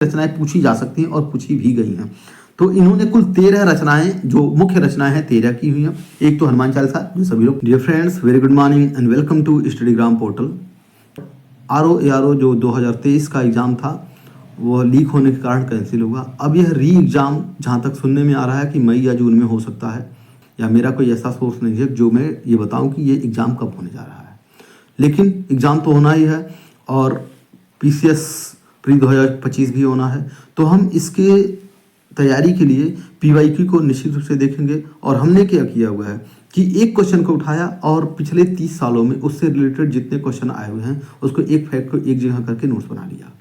रचनाएं पूछी जा सकती हैं और पूछी भी गई हैं। तो इन्होंने कुल 13 रचनाएं, जो मुख्य रचनाएं हैं 13 की हुई हैं। एक तो हनुमान चालीसा, जो सभी लोग। Dear friends, very good morning and welcome to Studygram portal. RO जो 2023 का एग्जाम था वो लीक होने के कारण कैंसिल हुआ। अब यह री एग्जाम जहाँ तक सुनने में आ रहा है कि मई या जून में हो सकता है, या मेरा कोई ऐसा सोर्स नहीं है जो मैं ये बताऊं कि ये एग्ज़ाम कब होने जा रहा है, लेकिन एग्ज़ाम तो होना ही है और पीसीएस प्री 2025 भी होना है। तो हम इसके तैयारी के लिए पीवाईक्यू को निश्चित रूप से देखेंगे। और हमने क्या किया हुआ है कि एक क्वेश्चन को उठाया और पिछले 30 सालों में उससे रिलेटेड जितने क्वेश्चन आए हुए हैं उसको एक फैक्ट को एक जगह करके नोट्स बना लिया।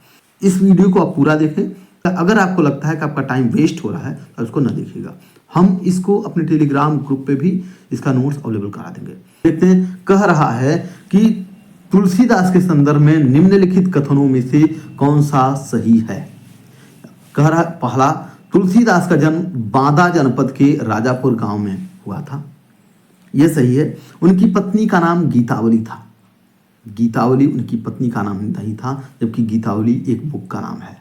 इस वीडियो को आप पूरा देखें। अगर आपको लगता है कि आपका टाइम वेस्ट हो रहा है तो उसको ना देखिएगा। हम इसको अपने टेलीग्राम ग्रुप पे भी इसका नोट्स अवेलेबल करा देंगे। देखते हैं, कह रहा है कि तुलसीदास के संदर्भ में निम्नलिखित कथनों में से कौन सा सही है। कह रहा, पहला, तुलसीदास का जन्म बांदा जनपद के राजापुर गांव में हुआ था, यह सही है। उनकी पत्नी का नाम गीतावली था। गीतावली उनकी पत्नी का नाम नहीं था, जबकि गीतावली एक बुक का नाम है।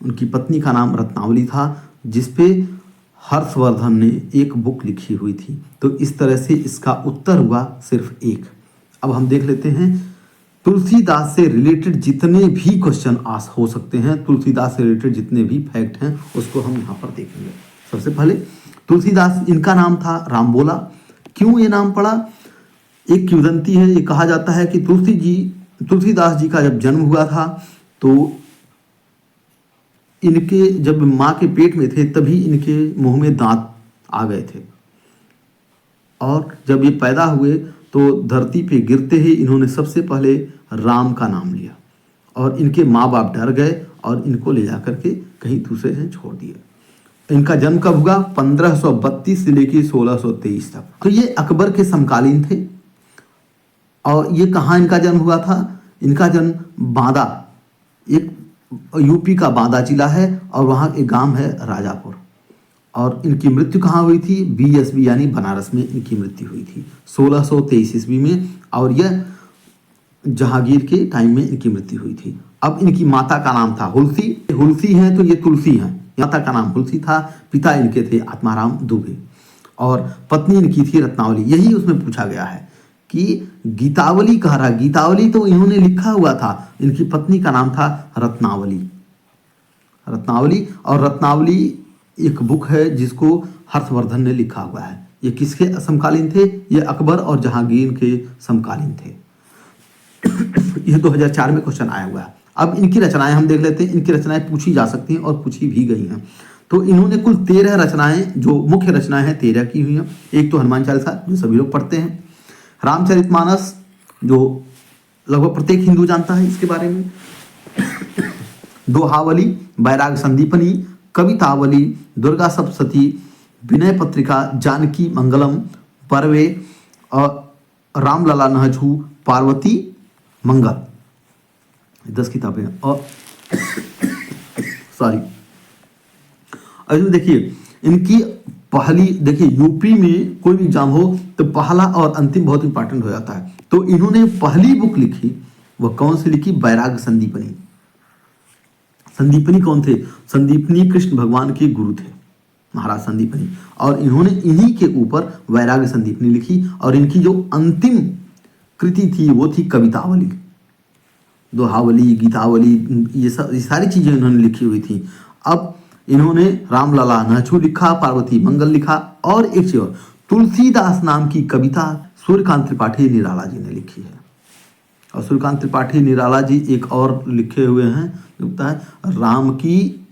उनकी पत्नी का नाम रत्नावली था, जिसपे हर्षवर्धन ने एक बुक लिखी हुई थी। तो इस तरह से इसका उत्तर हुआ सिर्फ एक। अब हम देख लेते हैं तुलसीदास से रिलेटेड जितने भी क्वेश्चन आस हो सकते हैं, तुलसीदास से रिलेटेड जितने भी फैक्ट हैं उसको हम यहाँ पर देखेंगे। सबसे पहले तुलसीदास, इनका नाम था रामबोला। क्यों ये नाम पड़ा? एक किंवदंती है। ये कहा जाता है कि तुलसीदास जी का जब जन्म हुआ था तो इनके जब माँ के पेट में थे तभी इनके मुंह में दांत आ गए थे, और जब ये पैदा हुए तो धरती पे गिरते ही इन्होंने सबसे पहले राम का नाम लिया, और इनके माँ बाप डर गए और इनको ले जाकर के कहीं दूसरे से छोड़ दिए। इनका जन्म कब हुआ? 1532 से लेकर 1623 तक। तो ये अकबर के समकालीन थे। और ये कहाँ इनका जन्म हुआ था? इनका जन्म बांदा, एक यूपी का बांदा जिला है, और वहाँ एक गांव है राजापुर। और इनकी मृत्यु कहाँ हुई थी? बीएसबी यानी बनारस में इनकी मृत्यु हुई थी 1623 ईस्वी में, और यह जहांगीर के टाइम में इनकी मृत्यु हुई थी। अब इनकी माता का नाम था हुलसी। हुलसी हैं तो ये तुलसी हैं। माता का नाम हुलसी था, पिता इनके थे आत्माराम दुबे, और पत्नी इनकी थी रत्नावली। यही उसमें पूछा गया है कि गीतावली कह रहा, गीतावली तो इन्होंने लिखा हुआ था, इनकी पत्नी का नाम था रत्नावली। रत्नावली, और रत्नावली एक बुक है जिसको हर्षवर्धन ने लिखा हुआ है। ये किसके समकालीन थे? ये अकबर और जहांगीर के समकालीन थे। ये 2004 में क्वेश्चन आया हुआ है। अब इनकी रचनाएं हम देख लेते हैं। इनकी रचनाएं पूछी जा सकती हैं और पूछी भी गई हैं। तो इन्होंने कुल 13 रचनाएं, जो मुख्य रचनाएं हैं 13 की हुई हैं। एक तो हनुमान चालीसा, जो सभी लोग पढ़ते हैं। रामचरितमानस, जो लगभग प्रत्येक हिंदू जानता है इसके बारे में। दोहावली, बैराग संदीपनी, कवितावली, दुर्गा सप्तशती, विनय पत्रिका, जानकी मंगलम, परवे, और रामलला नहजू, पार्वती मंगल, 10 किताबें। और सॉरी, अभी देखिए इनकी पहली, देखिए यूपी में कोई भी एग्जाम हो तो पहला और अंतिम बहुत इंपॉर्टेंट हो जाता है। तो इन्होंने पहली बुक लिखी, वह कौन सी लिखी? बैराग संदीपनी। संदीपनी कौन थे? संदीपनी कृष्ण भगवान के गुरु थे, महाराज संदीपनी, और इन्होंने इन्हीं के ऊपर वैराग्य संदीपनी लिखी। और इनकी जो अंतिम कृति थी वो थी कवितावली। दोहावली, गीतावली, ये सारी चीजें इन्होंने लिखी हुई थी। अब इन्होंने रामलला नहजू लिखा, पार्वती मंगल लिखा, और एक चीज और, तुलसीदास नाम की कविता सूर्यकांत त्रिपाठी निराला जी ने लिखी है। और सूर्यकांत त्रिपाठी निराला जी एक और लिखे हुए हैं, लगता है राम की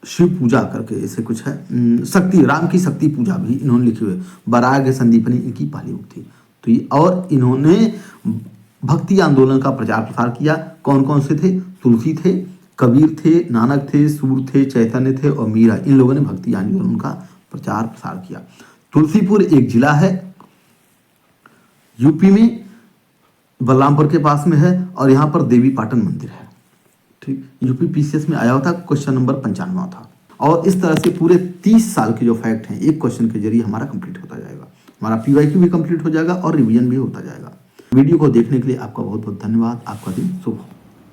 शिव पूजा करके ऐसे कुछ है, शक्ति, राम की शक्ति पूजा भी इन्होंने लिखी हुई है। बैराग्य संदीपनी इनकी पहली बुक थी। तो ये, और इन्होंने भक्ति आंदोलन का प्रचार प्रसार किया। कौन कौन से थे? तुलसी थे, कबीर थे, नानक थे, सूर थे, चैतन्य थे, और मीरा। इन लोगों ने भक्ति आंदोलन का प्रचार प्रसार किया। तुलसीपुर एक जिला है यूपी में, बलरामपुर के पास में है, और यहाँ पर देवी पाटन मंदिर है। ठीक, यूपी पीसीएस में आया हुआ था, क्वेश्चन नंबर 95 था। और इस तरह से पूरे 30 साल के जो फैक्ट हैं एक क्वेश्चन के जरिए हमारा कंप्लीट होता जाएगा। हमारा पीवाईक्यू भी कंप्लीट हो जाएगा और रिवीजन भी होता जाएगा। वीडियो को देखने के लिए आपका बहुत बहुत धन्यवाद। आपका दिन शुभ हो।